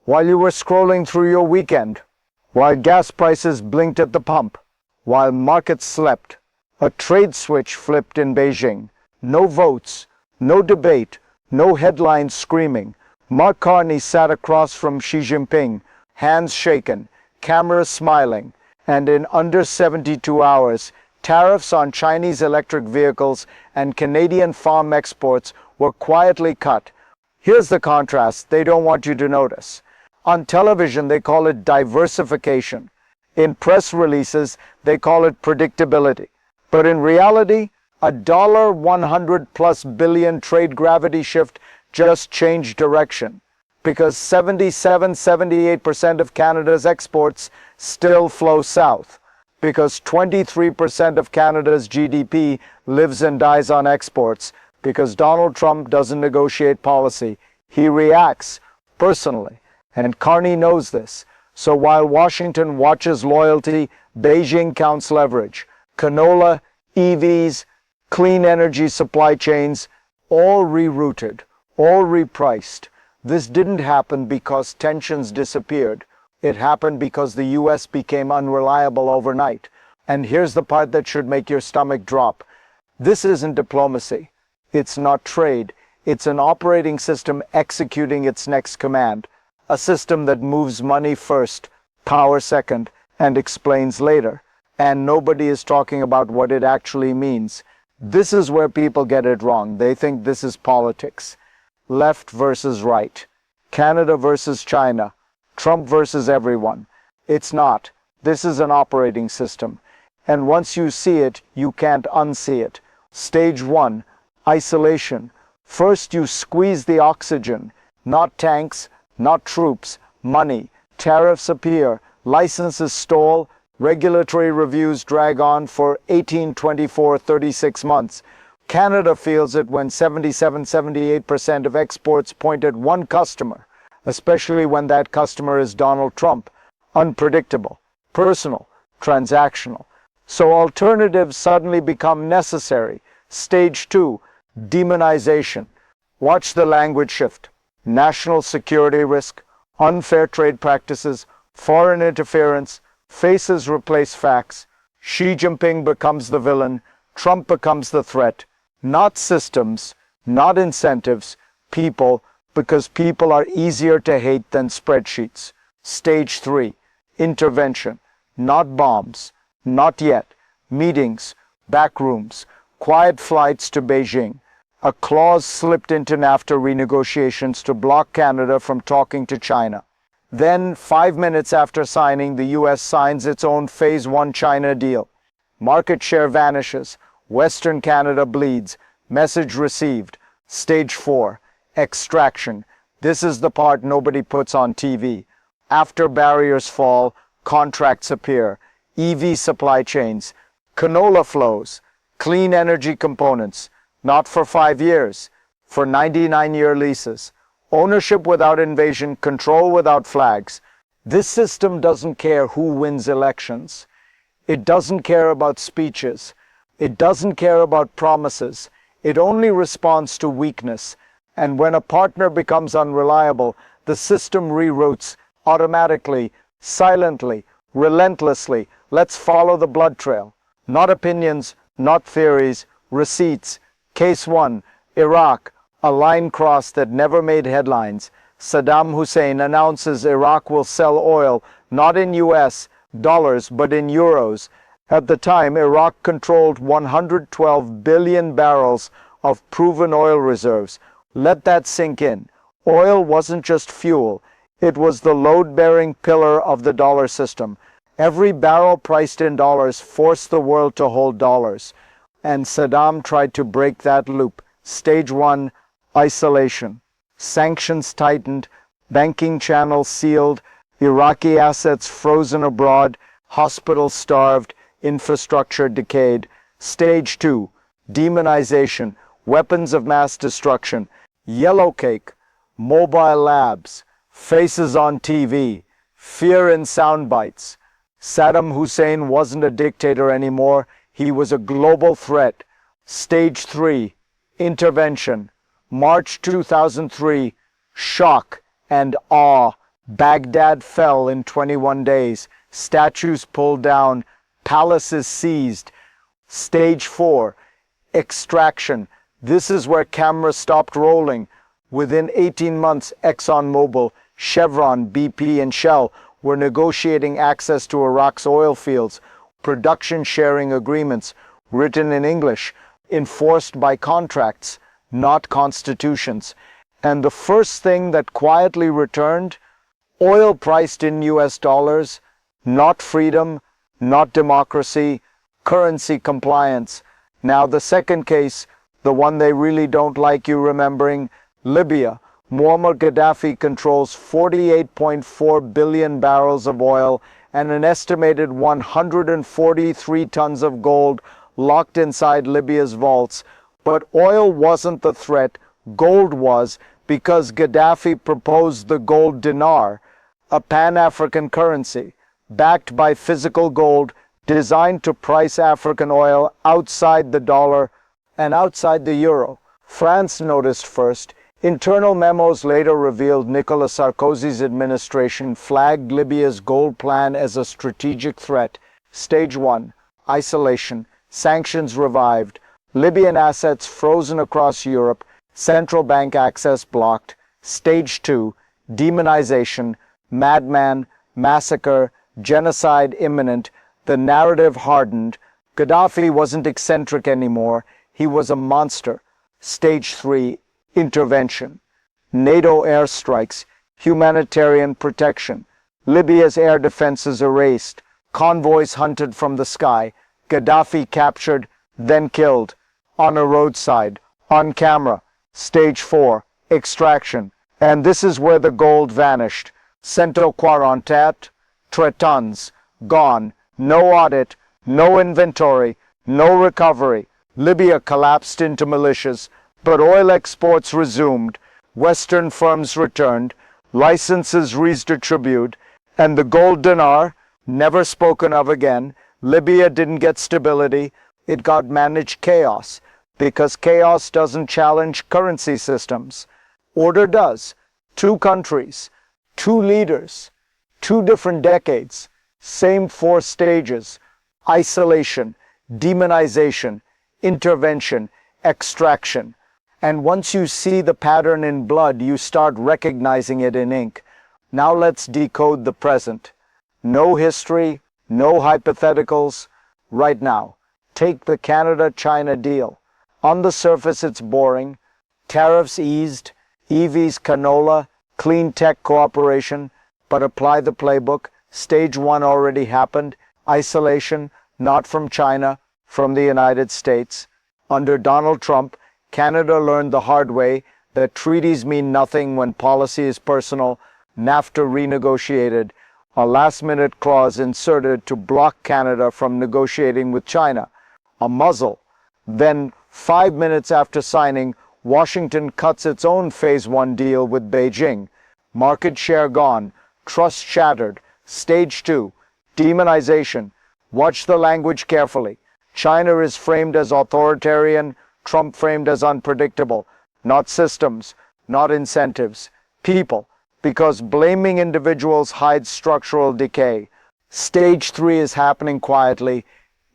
while you were scrolling through your weekend, while gas prices blinked at the pump, while markets slept, a trade switch flipped in Beijing. No votes, no debate, no headlines screaming. Mark Carney sat across from Xi Jinping, hands shaken, cameras smiling, and in under 72 hours, tariffs on Chinese electric vehicles and Canadian farm exports were quietly cut. Here's the contrast they don't want you to notice. On television, they call it diversification. In press releases, they call it predictability. But in reality, a $100+ billion trade gravity shift just changed direction, because 77-78% of Canada's exports still flow south, because 23% of Canada's GDP lives and dies on exports, because Donald Trump doesn't negotiate policy, he reacts personally. And Carney knows this. So while Washington watches loyalty, Beijing counts leverage. Canola, EVs, clean energy supply chains, all rerouted, all repriced. This didn't happen because tensions disappeared. It happened because the US became unreliable overnight. And here's the part that should make your stomach drop. This isn't diplomacy. It's not trade. It's an operating system executing its next command. A system that moves money first, power second, and explains later. And nobody is talking about what it actually means. This is where people get it wrong. They think this is politics. Left versus right. Canada versus China. Trump versus everyone. It's not. This is an operating system. And once you see it, you can't unsee it. Stage 1, isolation. First you squeeze the oxygen. Not tanks, not troops, money. Tariffs appear, licenses stall, regulatory reviews drag on for 18, 24, 36 months. Canada feels it when 77-78% of exports point at one customer, especially when that customer is Donald Trump. Unpredictable, personal, transactional. So alternatives suddenly become necessary. Stage 2, demonization. Watch the language shift. National security risk, unfair trade practices, foreign interference, faces replace facts. Xi Jinping becomes the villain, Trump becomes the threat. Not systems, not incentives, people, because people are easier to hate than spreadsheets. Stage 3, intervention. Not bombs, not yet. Meetings, backrooms, quiet flights to Beijing. A clause slipped into NAFTA renegotiations to block Canada from talking to China. Then, 5 minutes after signing, the US signs its own Phase 1 China deal. Market share vanishes. Western Canada bleeds. Message received. Stage 4, extraction. This is the part nobody puts on TV. After barriers fall, contracts appear. EV supply chains, canola flows, clean energy components. Not for 5 years, for 99-year leases. Ownership without invasion, control without flags. This system doesn't care who wins elections. It doesn't care about speeches. It doesn't care about promises. It only responds to weakness. And when a partner becomes unreliable, the system reroutes automatically, silently, relentlessly. Let's follow the blood trail. Not opinions, not theories, receipts. Case 1, Iraq, a line cross that never made headlines. Saddam Hussein announces Iraq will sell oil not in US dollars but in euros. At the time, Iraq controlled 112 billion barrels of proven oil reserves. Let that sink in. Oil wasn't just fuel. It was the load-bearing pillar of the dollar system. Every barrel priced in dollars forced the world to hold dollars. And Saddam tried to break that loop. Stage 1, isolation. Sanctions tightened, banking channels sealed, Iraqi assets frozen abroad, hospitals starved, infrastructure decayed. Stage 2, demonization, weapons of mass destruction, yellow cake, mobile labs, faces on TV, fear in sound bites. Saddam Hussein wasn't a dictator anymore. He was a global threat. Stage 3, intervention. March 2003, shock and awe. Baghdad fell in 21 days. Statues pulled down. Palaces seized. Stage 4. Extraction. This is where cameras stopped rolling. Within 18 months, ExxonMobil, Chevron, BP, and Shell were negotiating access to Iraq's oil fields, production sharing agreements, written in English, enforced by contracts, not constitutions. And the first thing that quietly returned, oil priced in US dollars, not freedom, not democracy, currency compliance. Now the second case, the one they really don't like you remembering, Libya. Muammar Gaddafi controls 48.4 billion barrels of oil and an estimated 143 tons of gold locked inside Libya's vaults. But oil wasn't the threat, gold was, because Gaddafi proposed the gold dinar, a Pan-African currency, backed by physical gold, designed to price African oil outside the dollar and outside the euro. France noticed first. Internal memos later revealed Nicolas Sarkozy's administration flagged Libya's gold plan as a strategic threat. Stage 1. Isolation. Sanctions revived. Libyan assets frozen across Europe. Central bank access blocked. Stage 2. Demonization. Madman. Massacre. Genocide imminent. The narrative hardened. Gaddafi wasn't eccentric anymore. He was a monster. Stage 3. Intervention. NATO airstrikes. Humanitarian protection. Libya's air defenses erased. Convoys hunted from the sky. Gaddafi captured, then killed. On a roadside. On camera. Stage 4. Extraction. And this is where the gold vanished. 147 tons. Gone. No audit. No inventory. No recovery. Libya collapsed into militias. But oil exports resumed, Western firms returned, licenses redistributed, and the gold dinar, never spoken of again. Libya didn't get stability, it got managed chaos, because chaos doesn't challenge currency systems. Order does. 2 countries, 2 leaders, 2 different decades, same 4 stages: isolation, demonization, intervention, extraction. And once you see the pattern in blood, you start recognizing it in ink. Now let's decode the present. No history, no hypotheticals. Right now, take the Canada-China deal. On the surface, it's boring. Tariffs eased, EVs canola, clean tech cooperation. But apply the playbook. Stage 1 already happened. Isolation, not from China, from the United States. Under Donald Trump, Canada learned the hard way that treaties mean nothing when policy is personal. NAFTA renegotiated, a last-minute clause inserted to block Canada from negotiating with China. A muzzle. Then, 5 minutes after signing, Washington cuts its own Phase 1 deal with Beijing. Market share gone. Trust shattered. Stage 2. Demonization. Watch the language carefully. China is framed as authoritarian, Trump framed as unpredictable. Not systems, not incentives. People. Because blaming individuals hides structural decay. Stage 3 is happening quietly.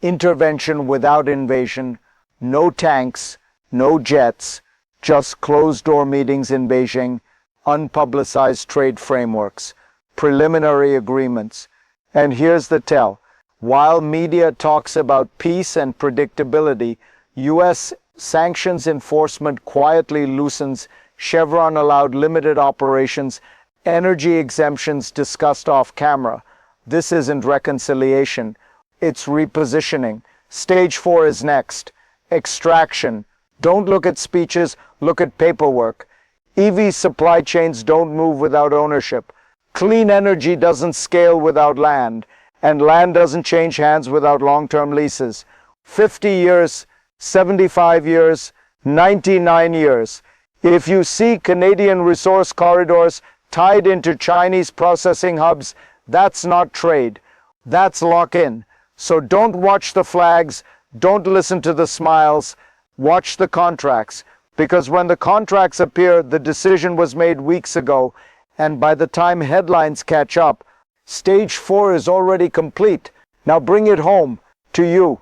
Intervention without invasion. No tanks, no jets. Just closed-door meetings in Beijing. Unpublicized trade frameworks. Preliminary agreements. And here's the tell. While media talks about peace and predictability, U.S. sanctions enforcement quietly loosens. Chevron allowed limited operations. Energy exemptions discussed off camera. This isn't reconciliation. It's repositioning. Stage 4 is next. Extraction. Don't look at speeches, look at paperwork. EV supply chains don't move without ownership. Clean energy doesn't scale without land. And land doesn't change hands without long-term leases. 50 years, 75 years, 99 years. If you see Canadian resource corridors tied into Chinese processing hubs, that's not trade. That's lock-in. So don't watch the flags, don't listen to the smiles, watch the contracts. Because when the contracts appear, the decision was made weeks ago, And by the time headlines catch up, stage 4 is already complete. Now bring it home to you,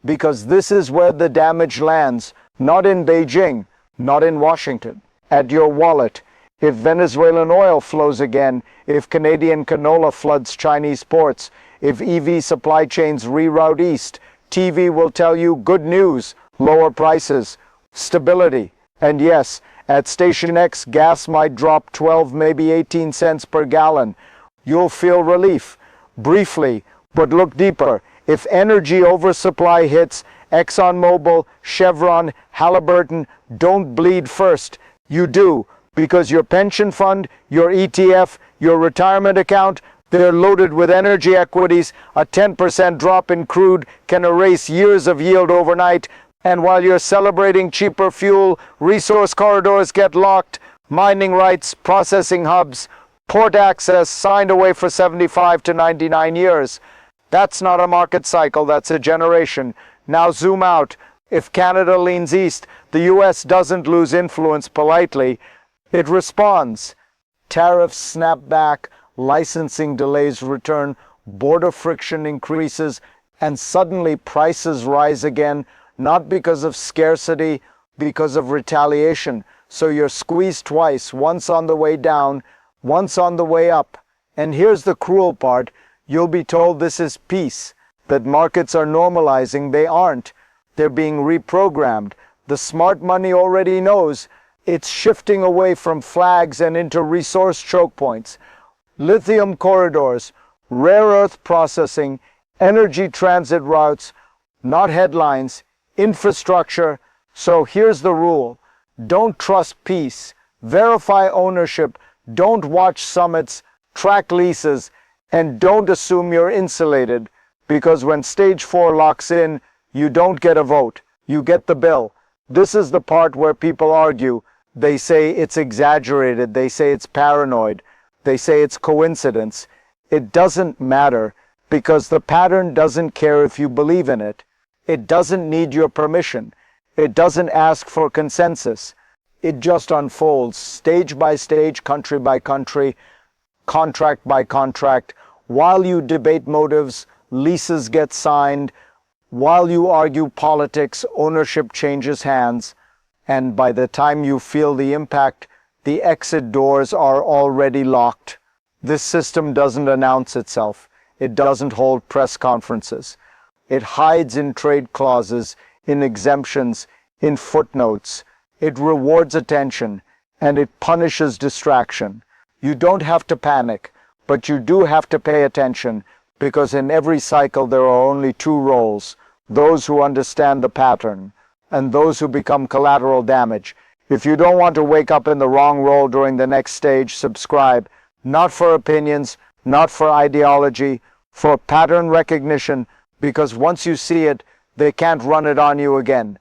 because this is where the damage lands, not in Beijing, not in Washington, at your wallet. If Venezuelan oil flows again, if Canadian canola floods Chinese ports, if EV supply chains reroute east, TV will tell you good news, lower prices, stability. And yes, at Station X, gas might drop 12, maybe 18 cents per gallon. You'll feel relief, briefly, but look deeper. If energy oversupply hits, ExxonMobil, Chevron, Halliburton don't bleed first. You do, because your pension fund, your ETF, your retirement account, they're loaded with energy equities. A 10% drop in crude can erase years of yield overnight. And while you're celebrating cheaper fuel, resource corridors get locked, mining rights, processing hubs, port access signed away for 75 to 99 years. That's not a market cycle, that's a generation. Now zoom out. If Canada leans east, the US doesn't lose influence politely. It responds. Tariffs snap back, licensing delays return, border friction increases, and suddenly prices rise again, not because of scarcity, because of retaliation. So you're squeezed twice, once on the way down, once on the way up. And here's the cruel part. You'll be told this is peace, that markets are normalizing. They aren't. They're being reprogrammed. The smart money already knows it's shifting away from flags and into resource choke points. Lithium corridors, rare earth processing, energy transit routes, not headlines, infrastructure. So here's the rule. Don't trust peace. Verify ownership. Don't watch summits. Track leases. And don't assume you're insulated, because when stage 4 locks in, you don't get a vote. You get the bill. This is the part where people argue. They say it's exaggerated. They say it's paranoid. They say it's coincidence. It doesn't matter, because the pattern doesn't care if you believe in it. It doesn't need your permission. It doesn't ask for consensus. It just unfolds, stage by stage, country by country, contract by contract. While you debate motives, leases get signed. While you argue politics, ownership changes hands. And by the time you feel the impact, the exit doors are already locked. This system doesn't announce itself. It doesn't hold press conferences. It hides in trade clauses, in exemptions, in footnotes. It rewards attention, and it punishes distraction. You don't have to panic, but you do have to pay attention, because in every cycle there are only two roles: those who understand the pattern and those who become collateral damage. If you don't want to wake up in the wrong role during the next stage, subscribe. Not for opinions, not for ideology, for pattern recognition, because once you see it, they can't run it on you again.